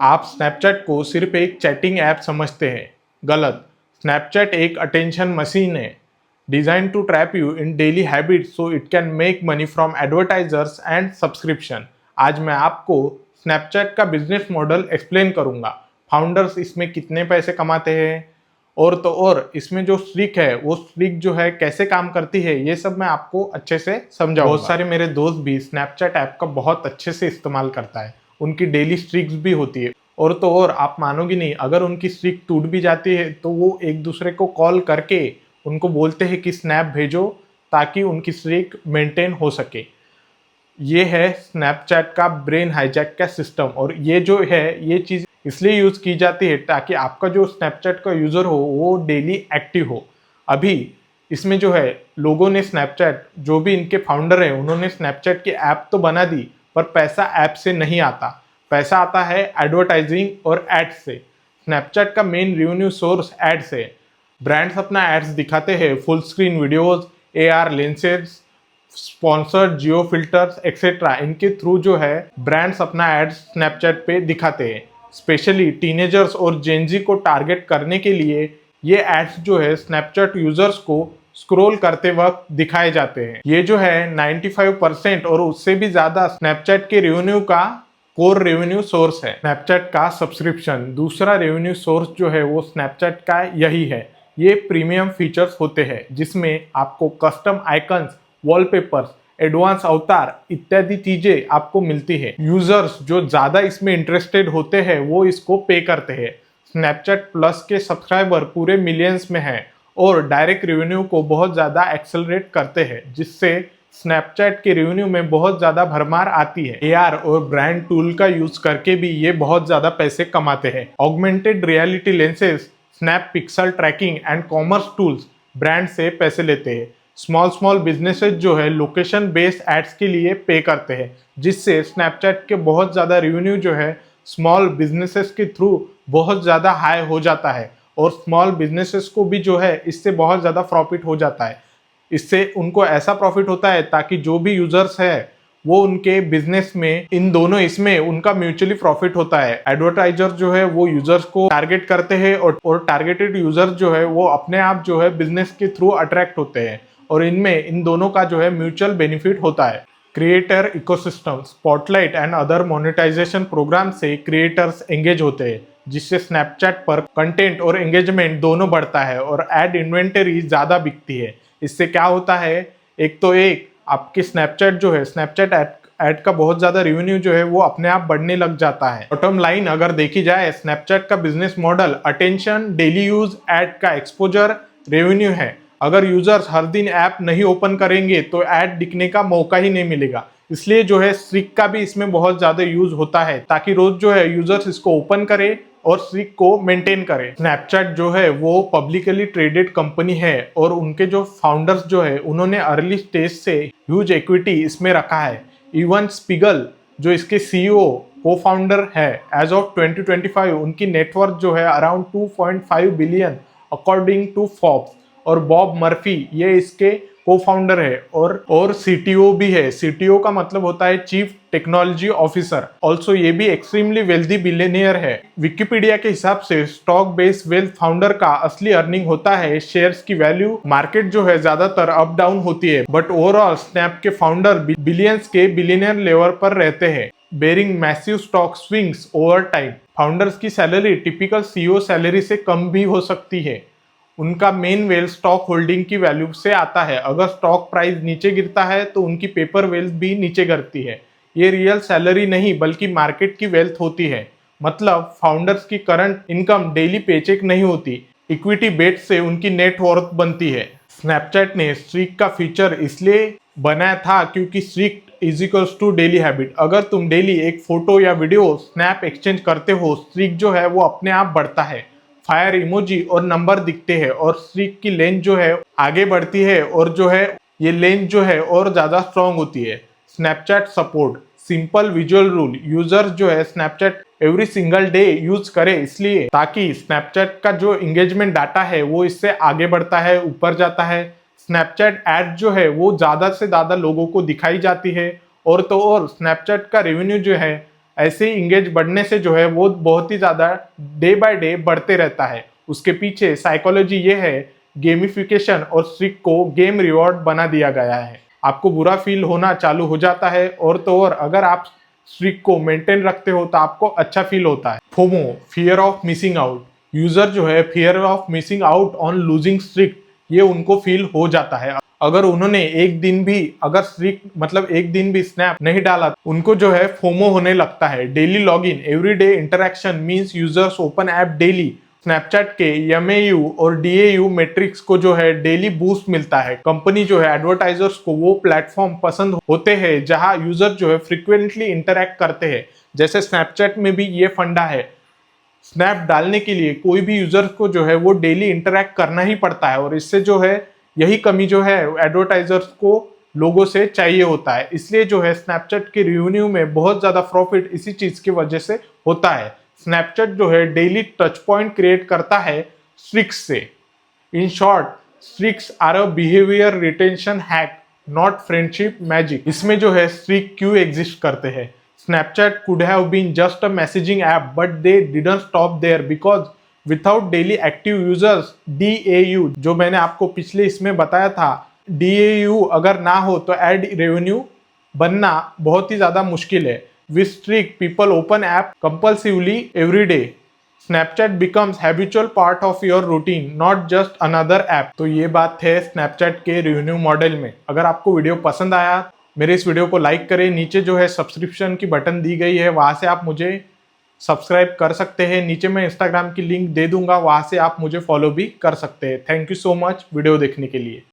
आप स्नैपचैट को सिर्फ एक चैटिंग ऐप समझते हैं। गलत। स्नैपचैट एक अटेंशन मशीन है, design to trap you in daily habits so it can make money from advertisers and subscription. आज मैं आपको स्नैपचैट का बिजनेस मॉडल एक्सप्लेन करूंगा। फाउंडर्स इसमें कितने पैसे कमाते हैं और तो और इसमें जो स्ट्रिक है वो स्ट्रिक जो है कैसे काम करती है, ये सब मैं आपको अच्छे से समझाऊंगा। बहुत सारे मेरे दोस्त भी स्नैपचैट ऐप का बहुत अच्छे से इस्तेमाल करता है, उनकी डेली स्ट्रिक्स भी होती है। और तो और आप मानोगे नहीं, अगर उनकी स्ट्रिक टूट भी जाती है तो वो एक दूसरे को कॉल करके उनको बोलते हैं कि स्नैप भेजो ताकि उनकी स्ट्रिक मेंटेन हो सके। ये है स्नैपचैट का ब्रेन हाईजैक का सिस्टम। और ये जो है ये चीज़ इसलिए यूज़ की जाती है ताकि आपका जो स्नैपचैट का यूज़र हो वो डेली एक्टिव हो। अभी इसमें जो है लोगों ने स्नैपचैट, जो भी इनके फाउंडर हैं उन्होंने स्नैपचैट की ऐप तो बना दी, पर पैसा ऐप से नहीं आता। पैसा आता है एडवर्टाइजिंग और एड्स से। स्नैपचैट का मेन रेवेन्यू सोर्स एड्स है। ब्रांड्स अपना एड्स दिखाते हैं, full screen videos, AR lenses, sponsored geo filters etcetera. इनके थ्रू जो है ब्रांड्स अपना एड्स स्नैपचैट पे दिखाते हैं। स्पेशली टीनेजर्स और जेनजी को टारगेट करने के लिए ये एड्स जो है स्नैपचैट यूजर्स को स्क्रॉल करते वक्त दिखाए जाते हैं। ये जो है 95% और उससे भी ज्यादा स्नैपचैट के रेवेन्यू का कोर रेवेन्यू सोर्स है। स्नैपचैट का सब्सक्रिप्शन दूसरा रेवेन्यू सोर्स जो है वो स्नैपचैट का यही है। ये प्रीमियम फीचर्स होते हैं जिसमें आपको कस्टम आइकन्स, वॉलपेपर्स, एडवांस अवतार इत्यादि चीजें आपको मिलती है। यूजर्स जो ज्यादा इसमें इंटरेस्टेड होते हैं वो इसको पे करते हैं। स्नैपचैट प्लस के सब्सक्राइबर पूरे मिलियंस में हैं और डायरेक्ट रेवेन्यू को बहुत ज्यादा एक्सेलरेट करते हैं, जिससे स्नैपचैट के रेवेन्यू में बहुत ज्यादा भरमार आती है। AR और ब्रांड टूल का यूज करके भी ये बहुत ज्यादा पैसे कमाते हैं। Augmented reality lenses, Snap pixel tracking and commerce tools brand से पैसे लेते हैं। स्मॉल बिजनेसेस जो है लोकेशन बेस्ड एड्स के लिए पे करते हैं, जिससे स्नैपचैट के बहुत ज़्यादा रेवेन्यू जो है स्मॉल बिजनेसेस के थ्रू बहुत ज़्यादा हाई हो जाता है। और स्मॉल बिजनेसेस को भी जो है इससे बहुत ज़्यादा प्रॉफिट हो जाता है। इससे उनको ऐसा प्रॉफिट होता है ताकि जो भी यूजर्स है वो उनके बिजनेस में, इन दोनों इसमें उनका म्यूचुअली प्रॉफिट होता है। एडवर्टाइजर जो है वो यूजर्स को टारगेट करते हैं और टारगेटेड यूजर्स जो है वो अपने आप जो है बिजनेस के थ्रू अट्रैक्ट होते हैं और इनमें इन दोनों का जो है म्यूचुअल बेनिफिट होता है। Creator ecosystem, spotlight and other monetization program से क्रिएटर्स एंगेज होते हैं, जिससे स्नैपचैट पर कंटेंट और एंगेजमेंट दोनों बढ़ता है और एड इन्वेंटरी ज्यादा बिकती है। इससे क्या होता है, एक तो आपकी स्नैपचैट जो है स्नैपचैट एड का बहुत ज्यादा रेवेन्यू जो है वो अपने आप बढ़ने लग जाता है। बॉटम लाइन अगर देखी जाए, स्नैपचैट का business model attention, daily use, ad का एक्सपोजर, रेवेन्यू है। अगर यूजर्स हर दिन ऐप नहीं ओपन करेंगे तो ऐड दिखने का मौका ही नहीं मिलेगा। इसलिए जो है स्ट्रिक का भी इसमें बहुत ज्यादा यूज होता है ताकि रोज जो है यूजर्स इसको ओपन करे और स्ट्रिक को मेंटेन करे। स्नैपचैट जो है वो पब्लिकली ट्रेडेड कंपनी है और उनके जो फाउंडर्स जो है उन्होंने अर्ली स्टेज से ह्यूज इक्विटी इसमें रखा है। इवन स्पिगल जो इसके CEO को फाउंडर है, एज ऑफ 2025 उनकी नेटवर्थ जो है around 2.5 billion according to Forbes. और बॉब मर्फी ये इसके को फाउंडर है और CTO भी है। CTO का मतलब होता है चीफ टेक्नोलॉजी ऑफिसर। ऑल्सो ये भी एक्सट्रीमली वेल्दी बिलियनियर है। विकिपीडिया के हिसाब से स्टॉक बेस्ड वेल्थ फाउंडर का असली अर्निंग होता है शेयर्स की वैल्यू। मार्केट जो है ज्यादातर अप डाउन होती है, बट ओवरऑल स्नैप के फाउंडर बिलियंस के बिलियनियर लेवल पर रहते हैं, bearing massive stock swings over time. Founders की सैलरी टिपिकल CEO सैलरी से कम भी हो सकती है। उनका मेन वेल्थ स्टॉक होल्डिंग की वैल्यू से आता है। अगर स्टॉक प्राइस नीचे गिरता है तो उनकी पेपर वेल्थ भी नीचे गिरती है। ये रियल सैलरी नहीं बल्कि मार्केट की वेल्थ होती है। मतलब फाउंडर्स की करंट इनकम डेली पेचेक नहीं होती, इक्विटी बेट से उनकी नेट वर्थ बनती है। स्नैपचैट ने स्ट्रीक का फीचर इसलिए बनाया था क्योंकि streak is equals to daily habit. अगर तुम डेली एक फोटो या वीडियो स्नैप एक्सचेंज करते हो, स्ट्रीक जो है वो अपने आप बढ़ता है। फायर इमोजी और नंबर दिखते हैं और स्ट्रीक की लेंथ जो है आगे बढ़ती है और जो है ये लेंथ जो है और ज्यादा स्ट्रॉन्ग होती है। Snapchat support, simple visual rule, users जो है Snapchat every single day use करे, इसलिए ताकि स्नैपचैट का जो एंगेजमेंट डाटा है वो इससे आगे बढ़ता है, ऊपर जाता है। स्नैपचैट एड जो है वो ज्यादा से ज्यादा लोगों को दिखाई जाती है और तो और स्नैपचैट का रेवेन्यू जो है ऐसे ही इंगेज बढ़ने से जो है वो बहुत ही ज़्यादा डे बाय डे बढ़ते रहता है। उसके पीछे साइकोलॉजी ये है, गेमिफिकेशन और स्ट्रिक को गेम रिवॉर्ड बना दिया गया है। आपको बुरा फील होना चालू हो जाता है और तो और अगर आप स्ट्रिक को मेंटेन रखते हो तो आपको अच्छा फील होता है। FOMO, fear of missing out. User जो है fear of missing out on losing streak, ये उनको फील हो जाता है। अगर उन्होंने एक दिन भी अगर स्ट्रिक मतलब एक दिन भी स्नैप नहीं डाला, उनको जो है फोमो होने लगता है। Daily login, everyday interaction means users open app daily. Snapchat के MAU और DAU मेट्रिक्स को जो है डेली बूस्ट मिलता है। कंपनी जो है एडवर्टाइजर्स को वो प्लेटफॉर्म पसंद होते हैं जहां यूजर जो है फ्रिक्वेंटली इंटरेक्ट करते हैं। जैसे स्नैपचैट में भी ये फंडा है, स्नैप डालने के लिए कोई भी यूजर को जो है वो डेली इंटरेक्ट करना ही पड़ता है, और इससे जो है यही कमी जो है एडवर्टाइजर्स को लोगों से चाहिए होता है। इसलिए जो है स्नैपचैट के रेवेन्यू में बहुत ज्यादा प्रॉफिट इसी चीज की वजह से होता है। स्नैपचैट जो है डेली टच पॉइंट क्रिएट करता है स्ट्रिक्स से। In short, streaks are a behaviour retention hack, not friendship magic. इसमें जो है स्ट्रिक क्यों एग्जिस्ट करते हैं? Snapchat could have been just a messaging app, but they didn't stop there because without daily active users, DAU, जो मैंने आपको पिछले इसमें बताया था, DAU अगर ना हो तो एड रेवेन्यू बनना बहुत ही ज्यादा मुश्किल है। With streak, people open app compulsively every day. Snapchat becomes habitual part of your routine, not just another app. तो ये बात है Snapchat के रेवेन्यू मॉडल में। अगर आपको वीडियो पसंद आया, मेरे इस वीडियो को लाइक करें। नीचे जो है सब्सक्रिप्शन की बटन दी गई है, वहां से आप मुझे सब्सक्राइब कर सकते हैं। नीचे मैं इंस्टाग्राम की लिंक दे दूंगा, वहां से आप मुझे फॉलो भी कर सकते हैं। Thank you so much video देखने के लिए।